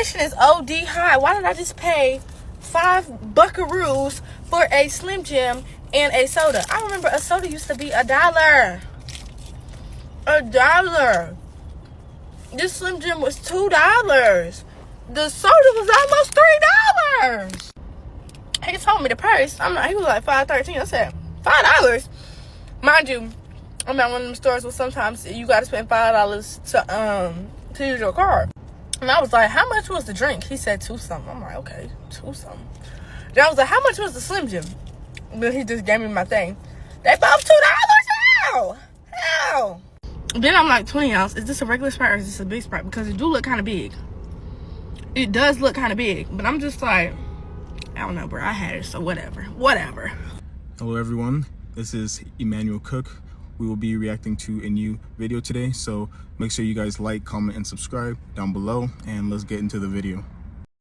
inflation is OD high. Why did I just pay 5 buckaroos for a Slim Jim and a soda? I remember a soda used to be $1. $1. This Slim Jim was $2. The soda was almost $3. He told me the price. He was like $5.13. I said $5. Mind you, I'm at one of them stores where sometimes you gotta spend $5 to use your card. And I was like, how much was the drink? He said $2 something. I'm like, okay, $2 something. Then I was like, how much was the Slim Jim? Then he just gave me my thing. They both $2 now. Hell. Then I'm like, 20 ounce. Is this a regular Sprite or is this a big Sprite? Because it do look kind of big. It does look kind of big. But I'm just like, I don't know, bro. I had it, so whatever. Whatever. Hello, everyone. This is Emmanuel Cook. We will be reacting to a new video today. So make sure you guys like, comment, and subscribe down below. And let's get into the video.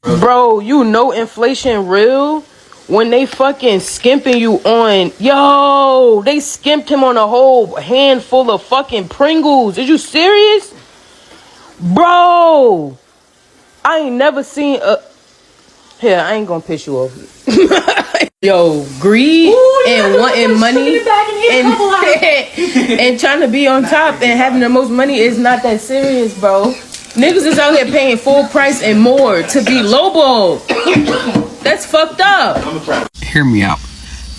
Bro, you know inflation real when they fucking skimping you on. Yo, they skimped him on a whole handful of fucking Pringles. Is you serious? Bro, I ain't never seen a... Here, I ain't gonna piss you off. Yo, greed and wanting money and trying to be on top and having the most money is not that serious, bro. Niggas is out here paying full price and more to be lowball. That's fucked up. Hear me out.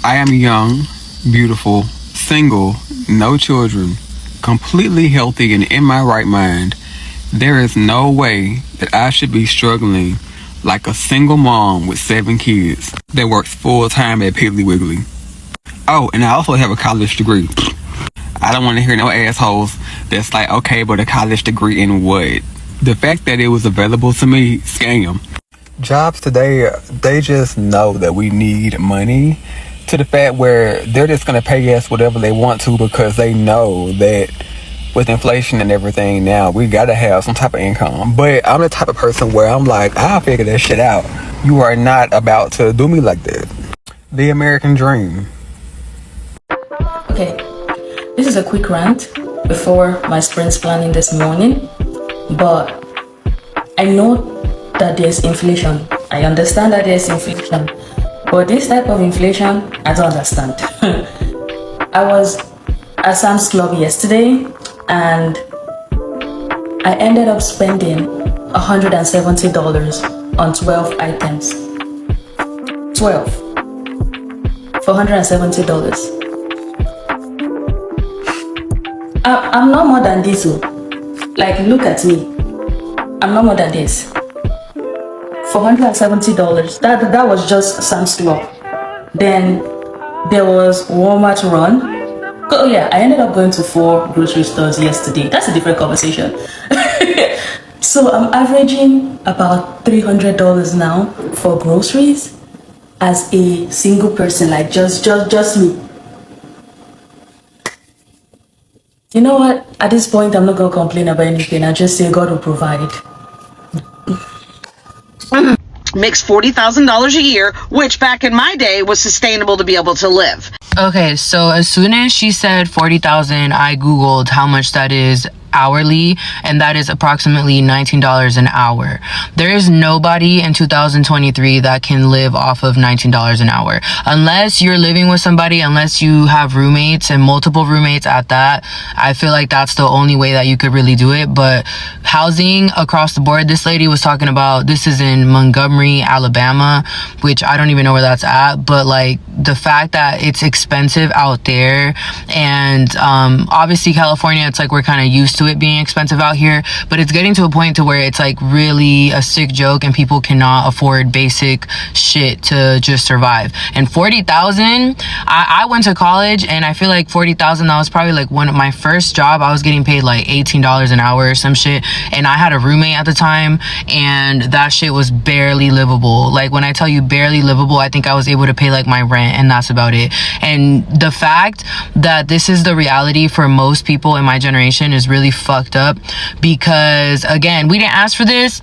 I am young, beautiful, single, no children, completely healthy and in my right mind. There is no way that I should be struggling like a single mom with 7 kids that works full-time at Piggly Wiggly. Oh, and I also have a college degree. I don't want to hear no assholes that's like, okay, but a college degree in what? The fact that it was available to me, scam. Jobs today, they just know that we need money to the fact where they're just going to pay us whatever they want to because they know that with inflation and everything now, we gotta have some type of income. But I'm the type of person where I'm like, I'll figure that shit out. You are not about to do me like that. The American dream. Okay, this is a quick rant before my sprint planning this morning. But I know that there's inflation. I understand that there's inflation. But this type of inflation, I don't understand. I was at Sam's Club yesterday and I ended up spending $170 on 12 items. 12 for $170. I'm not more than this. Like, look at me. I'm not more than this. For $170, that was just Sam's Club. Then there was Walmart Run. Oh yeah, I ended up going to 4 grocery stores yesterday. That's a different conversation. So I'm averaging about $300 now for groceries as a single person, like just me. You know what? At this point, I'm not gonna complain about anything. I just say God will provide. Makes $40,000 a year, which back in my day was sustainable to be able to live. Okay, so as soon as she said 40,000, I Googled how much that is hourly, and that is approximately $19 an hour. There is nobody in 2023 that can live off of $19 an hour. Unless you're living with somebody, unless you have roommates and multiple roommates at that, I feel like that's the only way that you could really do it. But housing across the board, this lady was talking about, this is in Montgomery, Alabama, which I don't even know where that's at, but like the fact that it's expensive out there, and obviously California, it's like we're kind of used to it being expensive out here, but it's getting to a point to where it's like really a sick joke and people cannot afford basic shit to just survive. And 40,000, I went to college and I feel like 40,000, that was probably like one of my first job. I was getting paid like $18 an hour or some shit, and I had a roommate at the time, and that shit was barely livable. Like when I tell you barely livable, I think I was able to pay like my rent, and that's about it. And the fact that this is the reality for most people in my generation is really fucked up, because again, we didn't ask for this.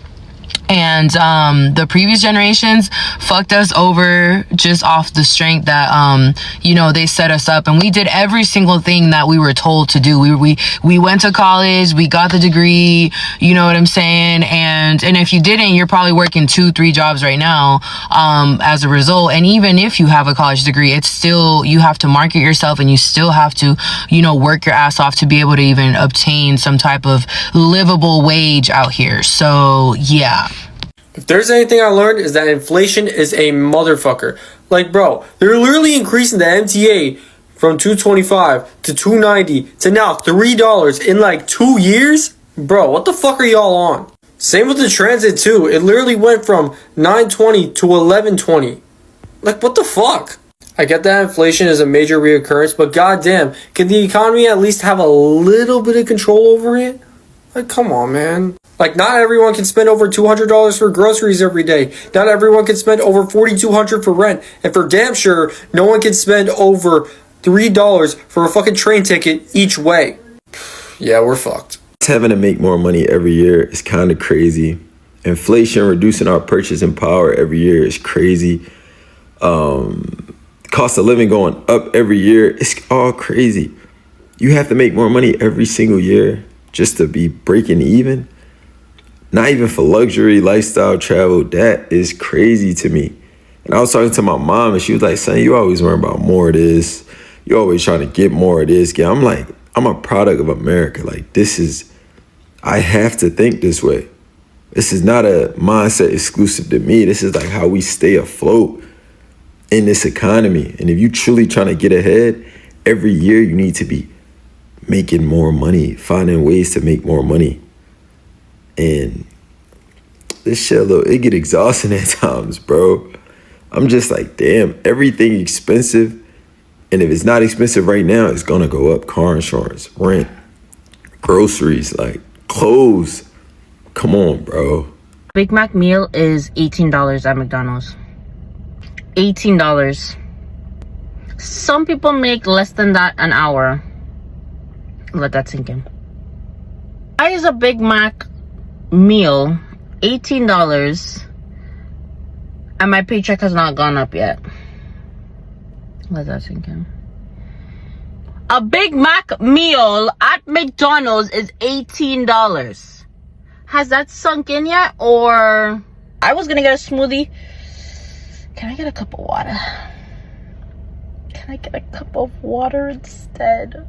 And the previous generations fucked us over just off the strength that you know, they set us up, and we did every single thing that we were told to do. We went to college, we got the degree, you know what I'm saying? And if you didn't, you're probably working 2-3 jobs right now as a result. And even if you have a college degree, it's still, you have to market yourself, and you still have to, you know, work your ass off to be able to even obtain some type of livable wage out here. So yeah. If there's anything I learned, is that inflation is a motherfucker. Like, bro, they're literally increasing the MTA from $2.25 to $2.90 to now $3 in like 2 years? Bro, what the fuck are y'all on? Same with the transit too. It literally went from $9.20 to $11.20. Like, what the fuck? I get that inflation is a major reoccurrence, but goddamn, can the economy at least have a little bit of control over it? Like, come on, man. Like, not everyone can spend over $200 for groceries every day. Not everyone can spend over $4,200 for rent. And for damn sure, no one can spend over $3 for a fucking train ticket each way. Yeah, we're fucked. Having to make more money every year is kind of crazy. Inflation reducing our purchasing power every year is crazy. Cost of living going up every year. It's all crazy. You have to make more money every single year just to be breaking even. Not even for luxury, lifestyle, travel. That is crazy to me. And I was talking to my mom, and she was like, son, you always worrying about more of this. You always trying to get more of this. Yeah, I'm like, I'm a product of America. Like, this is, I have to think this way. This is not a mindset exclusive to me. This is like how we stay afloat in this economy. And if you truly trying to get ahead, every year you need to be making more money, finding ways to make more money. And this shit, look, it get exhausting at times, bro. I'm just like, damn, everything expensive. And if it's not expensive right now, it's gonna go up. Car insurance, rent, groceries, like clothes. Come on, bro. Big Mac meal is $18 at McDonald's. $18. Some people make less than that an hour. Let that sink in. Why is a Big Mac meal $18 and my paycheck has not gone up yet? Let that sink in. A Big Mac meal at McDonald's is $18. Has that sunk in yet? Or I was gonna get a smoothie. Can I get a cup of water? Can I get a cup of water instead?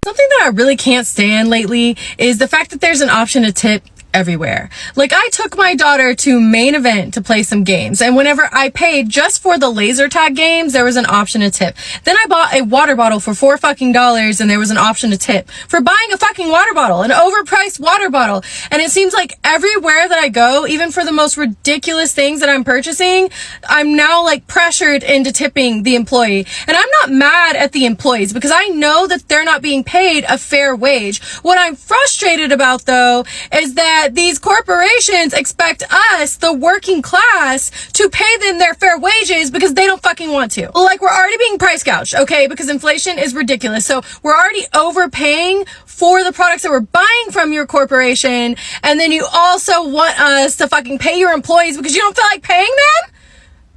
Something that I really can't stand lately is the fact that there's an option to tip everywhere. Like, I took my daughter to Main Event to play some games, and whenever I paid just for the laser tag games, there was an option to tip. Then I bought a water bottle for $4 and there was an option to tip for buying a fucking water bottle, an overpriced water bottle. And it seems like everywhere that I go, even for the most ridiculous things that I'm purchasing, I'm now like pressured into tipping the employee. And I'm not mad at the employees because I know that they're not being paid a fair wage. What I'm frustrated about though is that these corporations expect us, the working class, to pay them their fair wages because they don't fucking want to. Like, we're already being price gouged, okay? Because inflation is ridiculous. So we're already overpaying for the products that we're buying from your corporation. And then you also want us to fucking pay your employees because you don't feel like paying them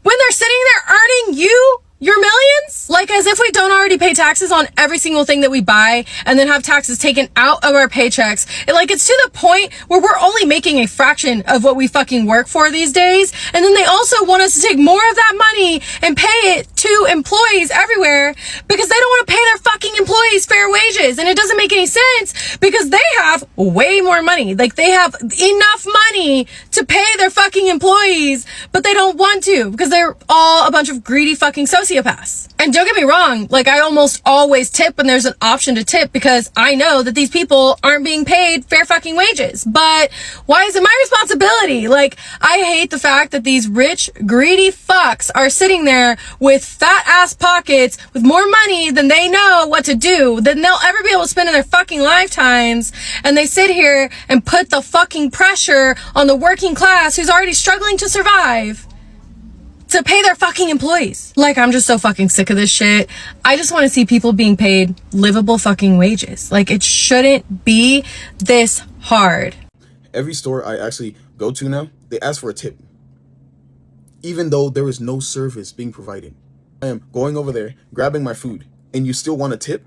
when they're sitting there earning you your millions? Like, as if we don't already pay taxes on every single thing that we buy and then have taxes taken out of our paychecks. It's to the point where we're only making a fraction of what we fucking work for these days. And then they also want us to take more of that money and pay it to employees everywhere because they don't want to pay their fucking employees fair wages. And it doesn't make any sense because they have way more money. Like, they have enough money to pay their fucking employees, but they don't want to because they're all a bunch of greedy fucking sociopaths. And don't get me wrong, like, I almost always tip when there's an option to tip because I know that these people aren't being paid fair fucking wages. But why is it my responsibility? Like, I hate the fact that these rich, greedy fucks are sitting there with fat ass pockets with more money than they know what to do, than they'll ever be able to spend in their fucking lifetimes. And they sit here and put the fucking pressure on the working class who's already struggling to survive to pay their fucking employees. Like, I'm just so fucking sick of this shit. I just want to see people being paid livable fucking wages. Like, it shouldn't be this hard. Every store I actually go to now, they ask for a tip, even though there is no service being provided. I am going over there, grabbing my food, and you still want a tip?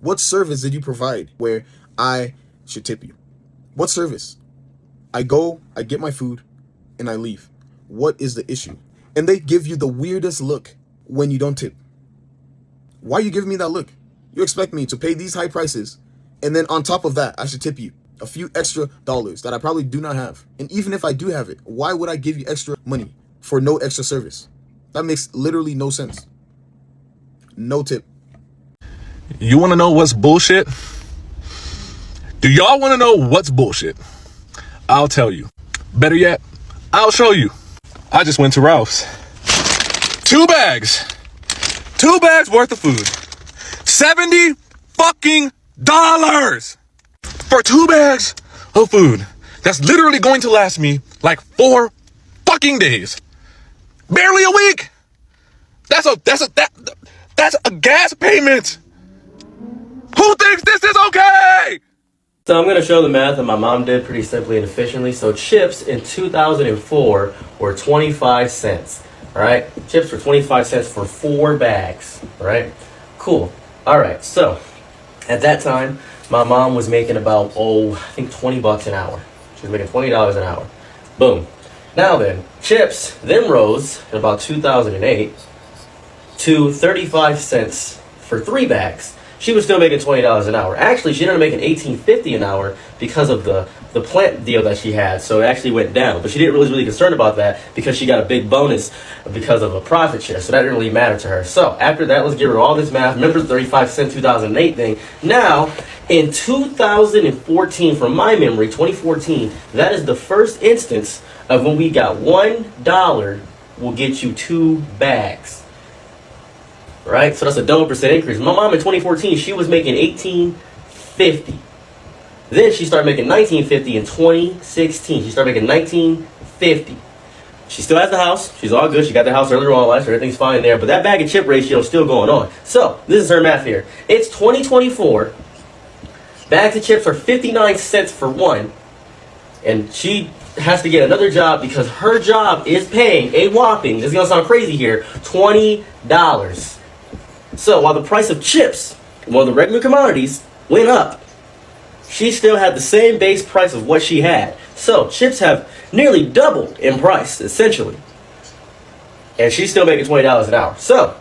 What service did you provide where I should tip you? What service? I go, I get my food, and I leave. What is the issue? And they give you the weirdest look when you don't tip. Why are you giving me that look? You expect me to pay these high prices, and then on top of that, I should tip you a few extra dollars that I probably do not have. And even if I do have it, why would I give you extra money for no extra service? That makes literally no sense. No tip. You want to know what's bullshit? Do y'all want to know what's bullshit? I'll tell you. Better yet, I'll show you. I just went to Ralph's. 2 bags worth of food. $70 fucking dollars for 2 bags of food. That's literally going to last me like 4 fucking days. Barely a week. That's a gas payment. Who thinks this is okay? So I'm going to show the math that my mom did pretty simply and efficiently. So chips in 2004 were 25 cents. All right, chips were 25 cents for 4 bags. All right, cool. All right, so at that time, my mom was making about, I think $20 an hour. She was making $20 an hour. Boom. Now then, chips then rose in about 2008 to 35 cents for 3 bags. She was still making $20 an hour. Actually, she ended up making $18.50 an hour because of the plant deal that she had. So it actually went down. But she didn't really concerned about that because she got a big bonus because of a profit share. So that didn't really matter to her. So after that, let's get rid of all this math. Remember the 35 cent 2008 thing. Now, in 2014, from my memory, 2014, that is the first instance of when we got $1 will get you 2 bags. Right? So that's a double percent increase. My mom in 2014, she was making $18.50. Then she started making $19.50 in 2016. She started making $19.50. She still has the house. She's all good. She got the house earlier on in life, so everything's fine there. But that bag and chip ratio is still going on. So this is her math here. It's 2024. Bags of chips are 59 cents for 1. And she has to get another job because her job is paying a whopping, this is going to sound crazy here, $20. So while the price of chips, one of the regular commodities, went up, she still had the same base price of what she had. So chips have nearly doubled in price, essentially. And she's still making $20 an hour. So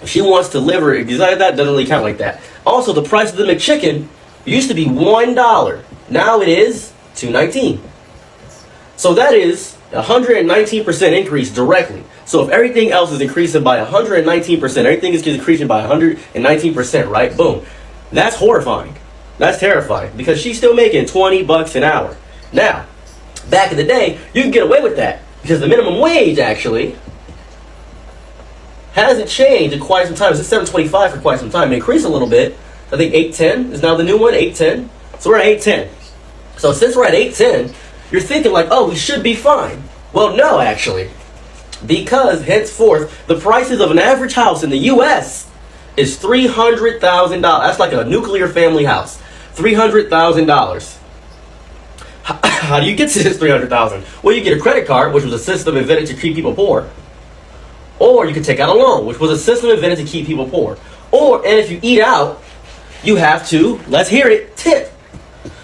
if she wants to live her, exactly that doesn't really count like that. Also, the price of the McChicken used to be $1. Now it is $2.19. So that is 119% increase directly. So if everything else is increasing by 119%, everything is increasing by 119%, right? Boom. That's horrifying. That's terrifying because she's still making $20 an hour. Now, back in the day, you can get away with that because the minimum wage actually hasn't changed in quite some time. It's $7.25 for quite some time. It increased a little bit. I think $8.10 is now the new one, $8.10. So we're at $8.10. So since we're at $8.10, you're thinking like, oh, we should be fine. Well, no, actually. Because henceforth, the prices of an average house in the U.S. is $300,000. That's like a nuclear family house. $300,000. How do you get to this $300,000? Well, you get a credit card, which was a system invented to keep people poor. Or you can take out a loan, which was a system invented to keep people poor. And if you eat out, you have to, let's hear it, tip.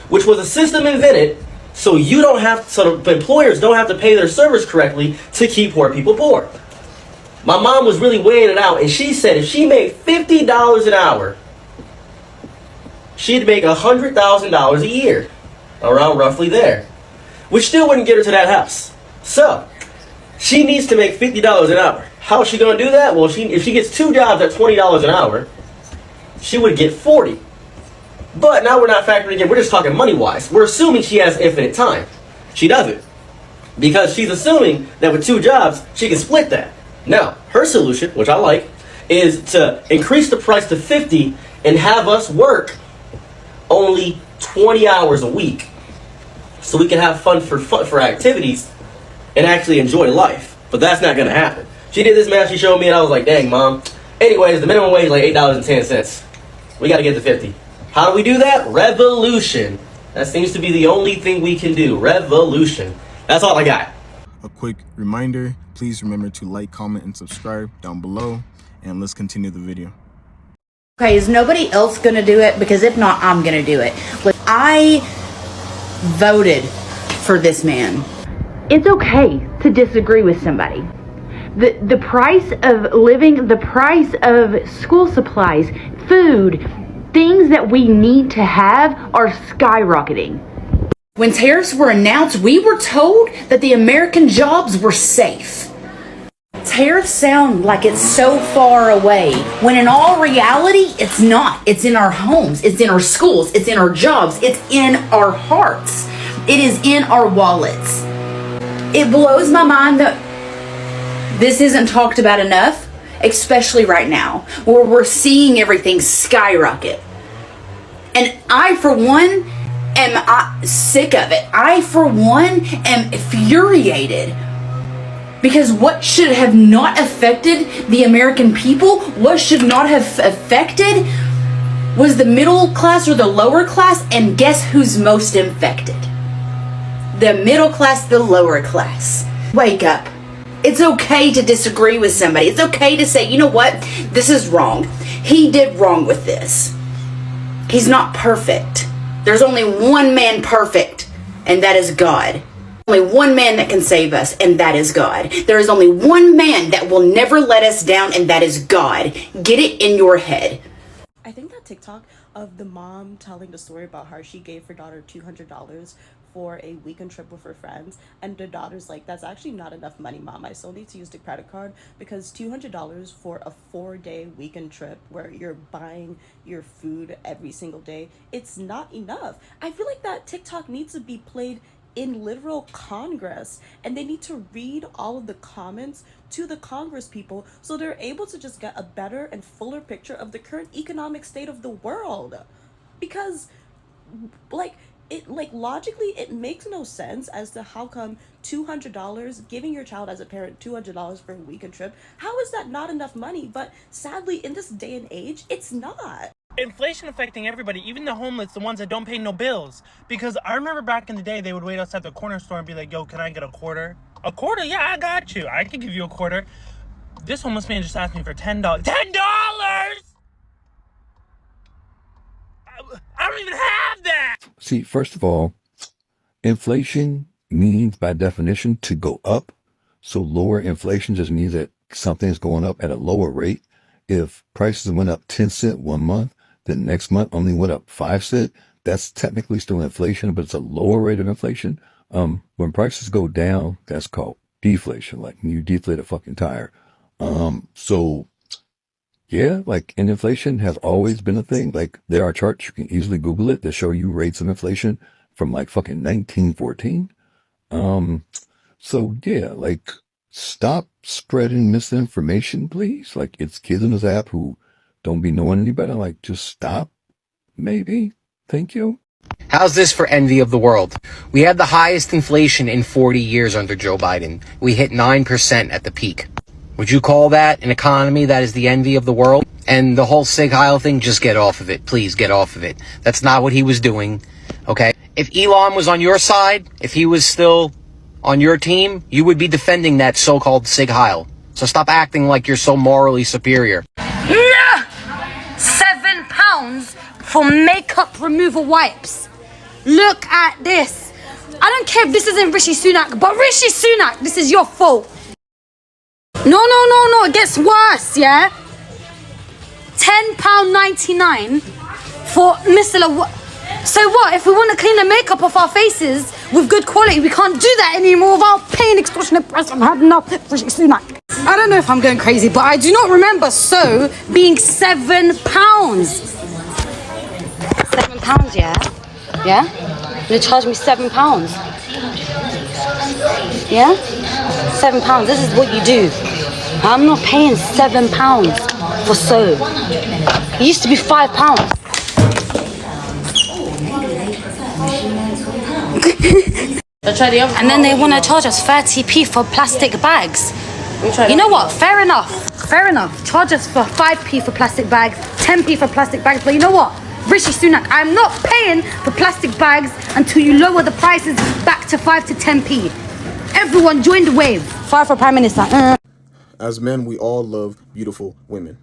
Which was a system invented so the employers don't have to pay their servers correctly to keep poor people poor. My mom was really weighing it out, and she said if she made $50 an hour, she'd make $100,000 a year, around roughly there, which still wouldn't get her to that house. So she needs to make $50 an hour. How is she going to do that? Well, if she gets 2 jobs at $20 an hour, she would get 40. But now we're not factoring in, we're just talking money-wise. We're assuming she has infinite time. She doesn't. Because she's assuming that with 2 jobs, she can split that. Now, her solution, which I like, is to increase the price to 50 and have us work only 20 hours a week. So we can have fun for activities and actually enjoy life. But that's not going to happen. She did this math, she showed me, and I was like, dang, Mom. Anyways, the minimum wage is like $8.10. We got to get to 50. How do we do that? Revolution. That seems to be the only thing we can do. Revolution. That's all I got. A quick reminder, please remember to like, comment, and subscribe down below, and let's continue the video. Okay, is nobody else gonna do it? Because if not, I'm gonna do it. Like, I voted for this man. It's okay to disagree with somebody. The price of living, the price of school supplies, food, things that we need to have are skyrocketing. When tariffs were announced, we were told that the American jobs were safe. Tariffs sound like it's so far away, when in all reality, it's not. It's in our homes, it's in our schools, it's in our jobs, it's in our hearts, it is in our wallets. It blows my mind that this isn't talked about enough, especially right now, where we're seeing everything skyrocket. And I, for one, am sick of it. I, for one, am infuriated. Because what should have not affected the American people, what should not have affected, was the middle class or the lower class, and guess who's most infected? The middle class, the lower class. Wake up. It's okay to disagree with somebody. It's okay to say, you know what, this is wrong. He did wrong with this. He's not perfect. There's only one man perfect, and that is God. Only one man that can save us, and that is God. There is only one man that will never let us down, and that is God. Get it in your head. I think that TikTok of the mom telling the story about how she gave her daughter $200 for a weekend trip with her friends, and the daughter's like, that's actually not enough money, Mom. I still need to use the credit card, because $200 for a 4-day weekend trip where you're buying your food every single day, it's not enough. I feel like that TikTok needs to be played in literal Congress, and they need to read all of the comments to the Congress people so they're able to just get a better and fuller picture of the current economic state of the world. Because logically it makes no sense as to how come $200, giving your child as a parent $200 for a weekend trip, how is that not enough money? But sadly, in this day and age, it's not. Inflation affecting everybody, even the homeless, the ones that don't pay no bills. Because I remember back in the day, they would wait outside the corner store and be like, yo, can I get a quarter? A quarter? Yeah, I got you. I can give you a quarter. This homeless man just asked me for $10. $10! I don't even have that! See, first of all, inflation means by definition to go up. So lower inflation just means that something's going up at a lower rate. If prices went up 10 cents 1 month, then next month only went up 5 cents, that's technically still inflation, but it's a lower rate of inflation. When prices go down, that's called deflation, like when you deflate a fucking tire. So yeah, like, and inflation has always been a thing. Like, there are charts, you can easily Google it, that show you rates of inflation from like fucking 1914. So yeah, like, stop spreading misinformation, please. Like, it's kids in this app who don't be knowing any better. Like, just stop, maybe. Thank you. How's this for envy of the world? We had the highest inflation in 40 years under Joe Biden. We hit 9% at the peak. Would you call that an economy that is the envy of the world? And the whole Sig Heil thing, just get off of it. Please get off of it. That's not what he was doing, okay? If Elon was on your side, if he was still on your team, you would be defending that so-called Sig Heil. So stop acting like you're so morally superior. Nah! £7 for makeup removal wipes. Look at this. I don't care if this isn't Rishi Sunak, but Rishi Sunak, this is your fault. No, it gets worse, yeah? £10.99 for micellar. So what, if we want to clean the makeup off our faces with good quality, we can't do that anymore without paying extortionate price. I've had enough of Rishi Sunak. I don't know if I'm going crazy, but I do not remember so being £7. £7, yeah? Yeah? They charge me £7. Yeah? £7, this is what you do. I'm not paying £7 for soap. It used to be £5. And then they want to charge us 30p for plastic bags. You know what? Fair enough. Charge us for 5p for plastic bags, 10p for plastic bags. But you know what? Rishi Sunak, I'm not paying for plastic bags until you lower the prices back to 5 to 10p. Everyone join the wave. Fight for Prime Minister. As men, we all love beautiful women.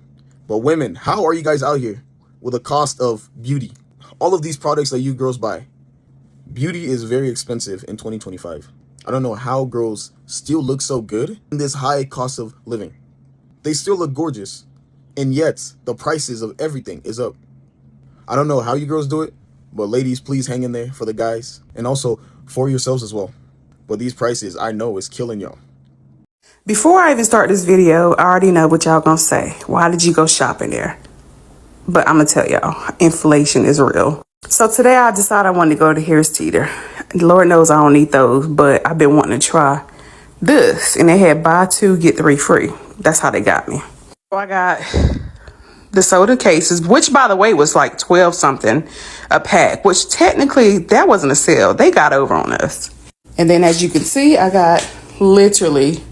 But women, how are you guys out here with the cost of beauty? All of these products that you girls buy. Beauty is very expensive in 2025. I don't know how girls still look so good in this high cost of living. They still look gorgeous. And yet, the prices of everything is up. I don't know how you girls do it, but ladies, please hang in there for the guys. And also for yourselves as well. But these prices, I know, is killing y'all. Before I even start this video, I already know what y'all gonna say. Why did you go shopping there? But I'm gonna tell y'all, inflation is real. So today I decided I wanted to go to Harris Teeter. Lord knows I don't need those, but I've been wanting to try this. And they had buy two, get three free. That's how they got me. So I got the soda cases, which by the way was like 12 something a pack, which technically that wasn't a sale. They got over on us. And then as you can see, I got literally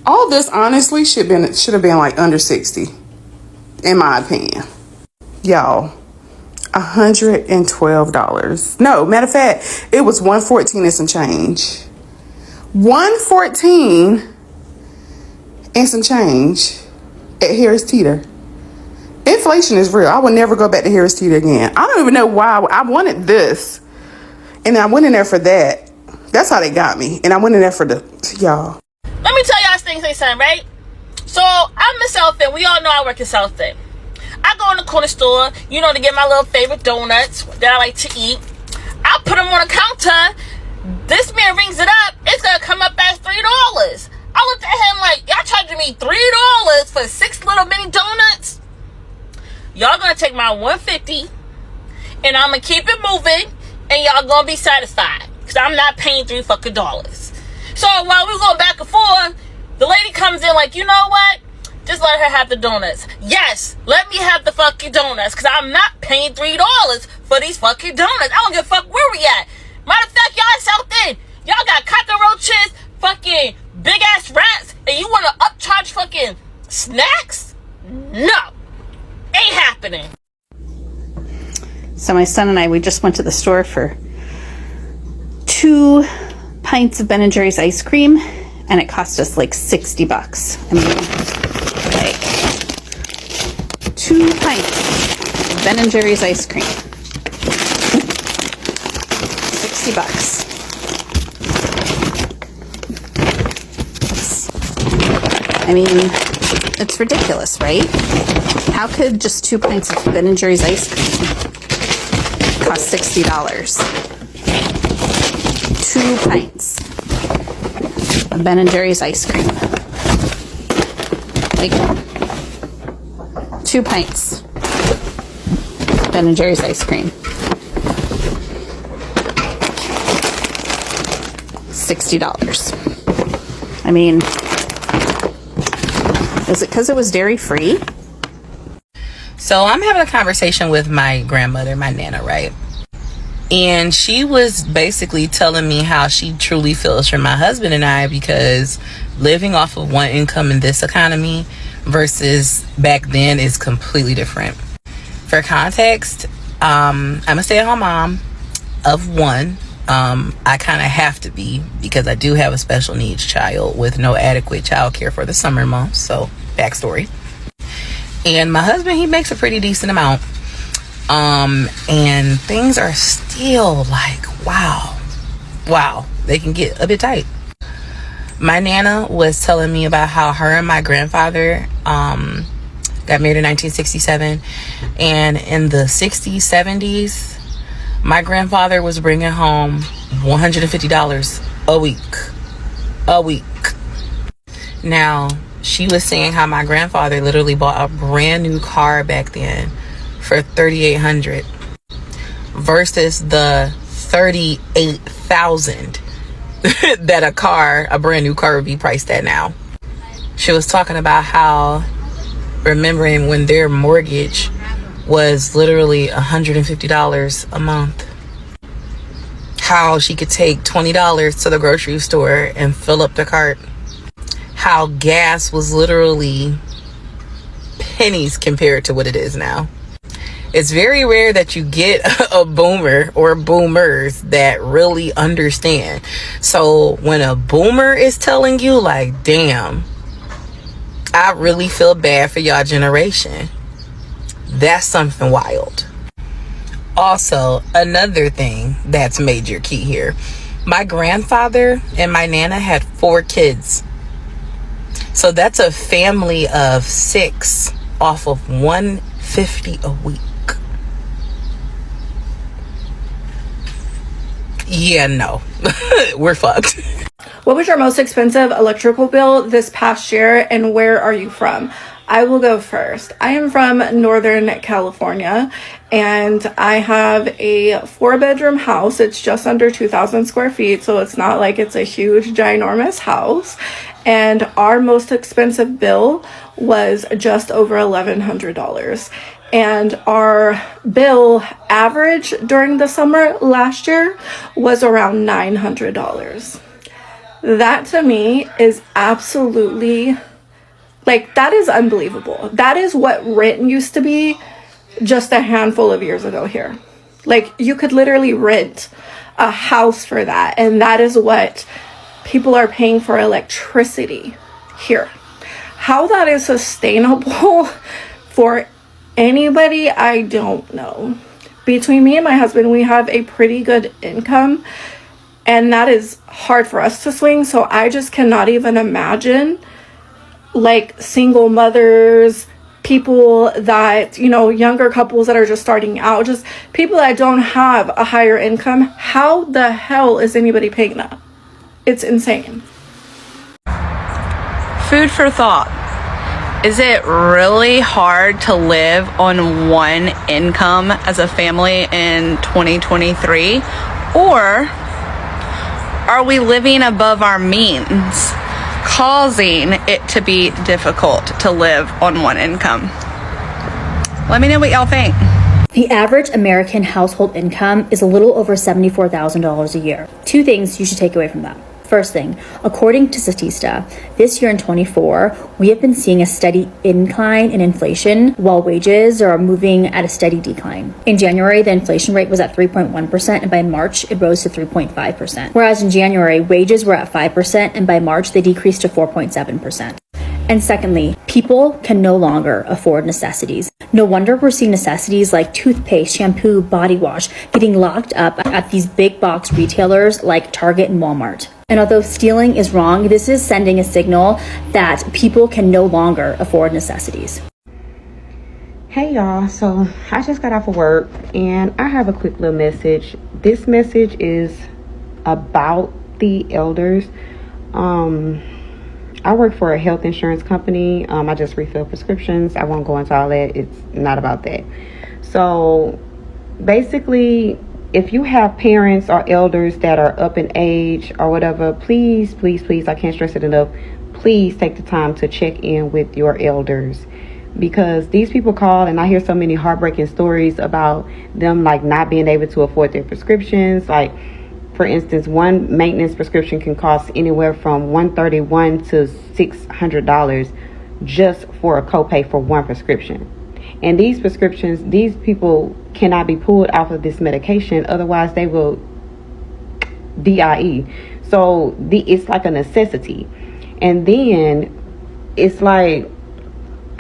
all this honestly should have been like under 60, in my opinion. Y'all, $112. No, matter of fact, it was $114 and some change. $114 and some change at Harris Teeter. Inflation is real. I would never go back to Harris Teeter again. I don't even know why. I wanted this, and I went in there for that. That's how they got me. And I went in there for the y'all. Let me tell y'all something, right? So I'm in South End. We all know I work in South End. I go in the corner store, you know, to get my little favorite donuts that I like to eat. I put them on the counter. This man rings it up. It's gonna come up as $3. I looked at him like, y'all charging me $3 for 6 little mini donuts? Y'all gonna take my $150 and I'm gonna keep it moving, and y'all gonna be satisfied because I'm not paying $3 fucking. So while we go back and forth, the lady comes in like, you know what? Just let her have the donuts. Yes, let me have the fucking donuts because I'm not paying $3 for these fucking donuts. I don't give a fuck where we at. Matter of fact, y'all South End, y'all got cockroaches, fucking big ass rats, and you want to upcharge fucking snacks? No, ain't happening. So my son and I, we just went to the store for 2 pints of Ben & Jerry's ice cream, and it cost us like $60. I mean, like 2 pints of Ben & Jerry's ice cream, $60. I mean, it's ridiculous, right? How could just 2 pints of Ben & Jerry's ice cream cost $60? 2 pints of Ben & Jerry's ice cream. Like, 2 pints of Ben & Jerry's ice cream. $60. I mean, is it because it was dairy free? So I'm having a conversation with my grandmother, my Nana, right? And she was basically telling me how she truly feels for my husband and I, because living off of one income in this economy versus back then is completely different. For context, I'm a stay-at-home mom of 1. I kind of have to be because I do have a special needs child with no adequate child care for the summer months. So, backstory. And my husband, he makes a pretty decent amount. And things are still like, wow, they can get a bit tight. My Nana was telling me about how her and my grandfather got married in 1967, and in the 60s, 70s, my grandfather was bringing home $150 a week. Now, she was saying how my grandfather literally bought a brand new car back then for $3,800 versus the $38,000 that a brand new car would be priced at now. She was talking about how, remembering when their mortgage was literally $150 a month, how she could take $20 to the grocery store and fill up the cart, how gas was literally pennies compared to what it is now. It's very rare that you get a boomer or boomers that really understand. So when a boomer is telling you, like, damn, I really feel bad for y'all generation, that's something wild. Also, another thing that's major key here. My grandfather and my nana had 4 kids. So that's a family of 6 off of $150 a week. Yeah, no. We're fucked. What was your most expensive electrical bill this past year, and where are you from? I will go first. I am from Northern California, and I have a 4-bedroom house. It's just under 2,000 square feet, so it's not like it's a huge, ginormous house. And our most expensive bill was just over $1,100. And our bill average during the summer last year was around $900. That to me is absolutely, like, that is unbelievable. That is what rent used to be just a handful of years ago here. Like, you could literally rent a house for that, and that is what people are paying for electricity here. How that is sustainable for anybody, I don't know. Between me and my husband, we have a pretty good income, and that is hard for us to swing. So I just cannot even imagine, like, single mothers, people that, you know, younger couples that are just starting out, just people that don't have a higher income. How the hell is anybody paying that? It's insane. Food for thought. Is it really hard to live on one income as a family in 2023? Or are we living above our means, causing it to be difficult to live on one income? Let me know what y'all think. The average American household income is a little over $74,000 a year. 2 things you should take away from that. First thing, according to Statista, this year in 24, we have been seeing a steady incline in inflation while wages are moving at a steady decline. In January, the inflation rate was at 3.1%, and by March, it rose to 3.5%. Whereas in January, wages were at 5%, and by March, they decreased to 4.7%. And secondly, people can no longer afford necessities. No wonder we're seeing necessities like toothpaste, shampoo, body wash getting locked up at these big box retailers like Target and Walmart. And although stealing is wrong, this is sending a signal that people can no longer afford necessities. Hey y'all, so I just got off of work and I have a quick little message. This message is about the elders. I work for a health insurance company. I just refill prescriptions. I won't go into all that. It's not about that. So basically, if you have parents or elders that are up in age or whatever, please, please, please, I can't stress it enough, please take the time to check in with your elders. Because these people call and I hear so many heartbreaking stories about them, like, not being able to afford their prescriptions. Like, for instance, one maintenance prescription can cost anywhere from $131 to $600 just for a copay for one prescription. And these prescriptions, these people cannot be pulled off of this medication, otherwise they will DIE. So it's like a necessity. And then it's like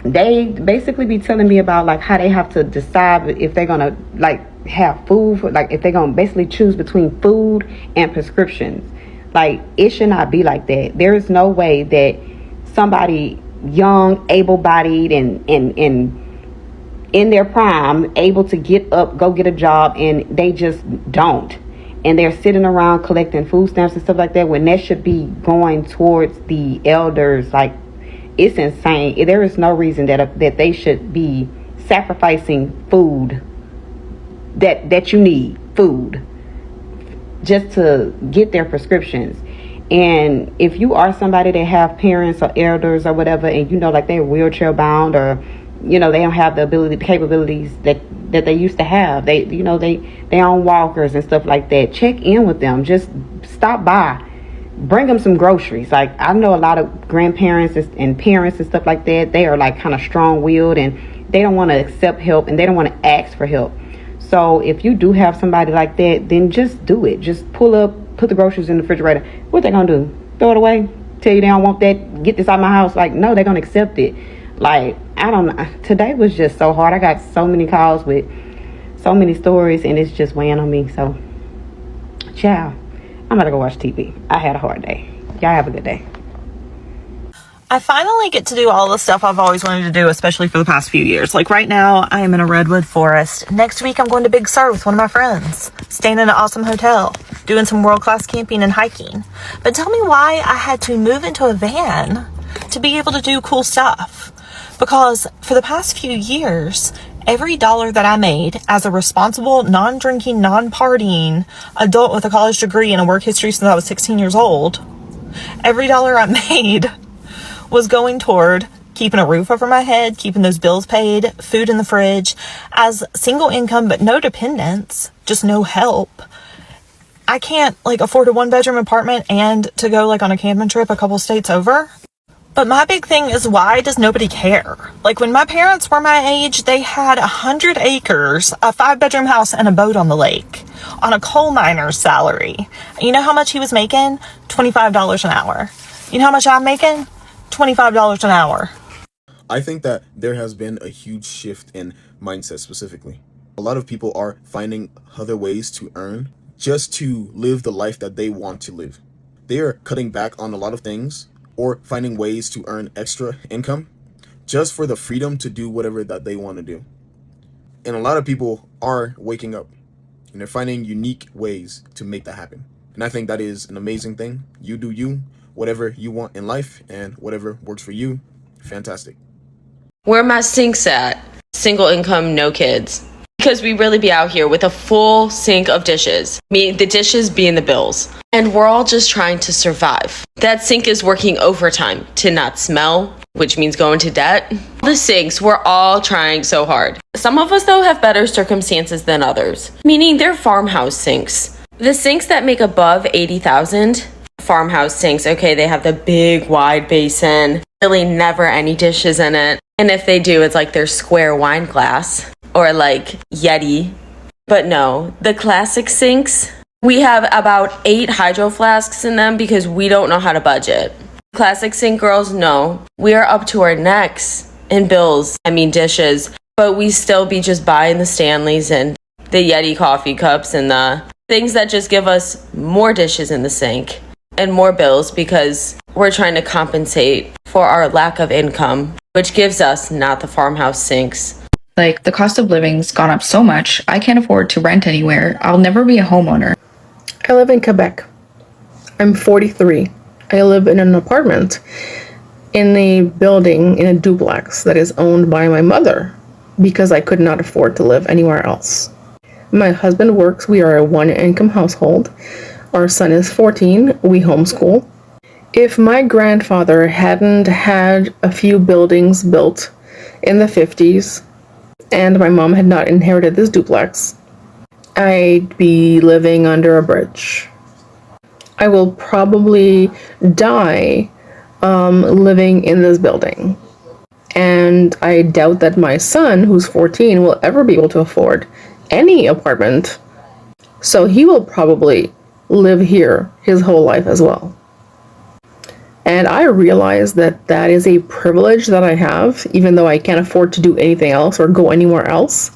they basically be telling me about, like, how they have to decide if they're gonna, like, have food for, like, if they're gonna basically choose between food and prescriptions. Like, it should not be like that. There is no way that somebody young, able-bodied, and in their prime, able to get up, go get a job, and they just don't. And they're sitting around collecting food stamps and stuff like that, when that should be going towards the elders. Like, it's insane. There is no reason that they should be sacrificing food that you need, food, just to get their prescriptions. And if you are somebody that have parents or elders or whatever, and you know, like, they're wheelchair bound, or, you know, they don't have the capabilities that they used to have, they own walkers and stuff like that, check in with them. Just stop by, bring them some groceries. Like, I know a lot of grandparents and parents and stuff like that, they are, like, kind of strong-willed, and they don't want to accept help and they don't want to ask for help. So if you do have somebody like that, then just do it. Just pull up, put the groceries in the refrigerator. What they gonna do? Throw it away? Tell you they don't want that? Get this out of my house? Like, no, they're gonna accept it. Like, I don't know. Today was just so hard. I got so many calls with so many stories, and it's just weighing on me. So, ciao. I'm gonna go watch TV. I had a hard day. Y'all have a good day. I finally get to do all the stuff I've always wanted to do, especially for the past few years. Like right now, I am in a redwood forest. Next week, I'm going to Big Sur with one of my friends, staying in an awesome hotel, doing some world-class camping and hiking. But tell me why I had to move into a van to be able to do cool stuff. Because for the past few years, every dollar that I made as a responsible, non-drinking, non-partying adult with a college degree and a work history since I was 16 years old, every dollar I made was going toward keeping a roof over my head, keeping those bills paid, food in the fridge. As single income but no dependents, just no help, I can't like afford a 1-bedroom apartment and to go like on a camping trip a couple states over. But my big thing is, why does nobody care? Like when my parents were my age, they had 100 acres, a 5-bedroom house, and a boat on the lake on a coal miner's salary. You know how much he was making? $25 an hour. You know how much I'm making? $25 an hour. I think that there has been a huge shift in mindset specifically. A lot of people are finding other ways to earn just to live the life that they want to live. They are cutting back on a lot of things or finding ways to earn extra income just for the freedom to do whatever that they want to do. And a lot of people are waking up and they're finding unique ways to make that happen. And I think that is an amazing thing. You do you. Whatever you want in life and whatever works for you, fantastic. Where my sinks at? Single income, no kids. Because we really be out here with a full sink of dishes. Me, the dishes being the bills. And we're all just trying to survive. That sink is working overtime to not smell, which means going to debt. The sinks, we're all trying so hard. Some of us, though, have better circumstances than others. Meaning they're farmhouse sinks. The sinks that make above $80,000, farmhouse sinks, okay, they have the big wide basin, really never any dishes in it, and if they do, it's like their square wine glass or like Yeti. But no, the classic sinks, we have about 8 hydro flasks in them because we don't know how to budget. Classic sink girls, no, we are up to our necks in bills, dishes, but we still be just buying the Stanleys and the Yeti coffee cups and the things that just give us more dishes in the sink and more bills because we're trying to compensate for our lack of income, which gives us not the farmhouse sinks. Like, the cost of living's gone up so much, I can't afford to rent anywhere. I'll never be a homeowner. I live in Quebec. I'm 43. I live in an apartment in a building in a duplex that is owned by my mother because I could not afford to live anywhere else. My husband works. We are a 1-income household. Our son is 14. We homeschool. If my grandfather hadn't had a few buildings built in the 50s and my mom had not inherited this duplex, I'd be living under a bridge. I will probably die living in this building. And I doubt that my son, who's 14, will ever be able to afford any apartment. So he will probably live here his whole life as well. And I realize that that is a privilege that I have, even though I can't afford to do anything else or go anywhere else.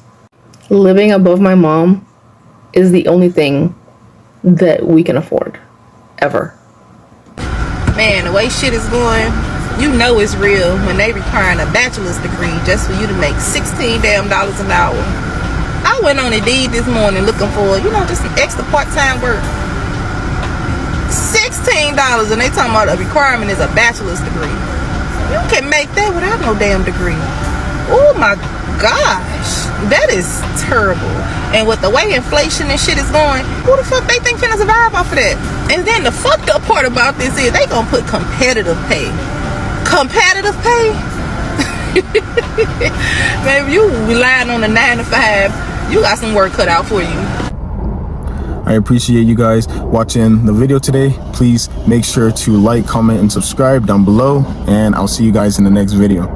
Living above my mom is the only thing that we can afford, ever. Man, the way shit is going, you know it's real when they requiring a bachelor's degree just for you to make $16 an hour. I went on Indeed this morning looking for, just some extra part-time work. $16 and they talking about a requirement is a bachelor's degree. You can make that without no damn degree. Oh my gosh, that is terrible. And with the way inflation and shit is going, who the fuck they think finna survive off of that? And then the fucked up part about this is they gonna put competitive pay. Competitive pay? Man, if you relying on the 9 to 5, you got some work cut out for you. I appreciate you guys watching the video today. Please make sure to like, comment, and subscribe down below, and I'll see you guys in the next video.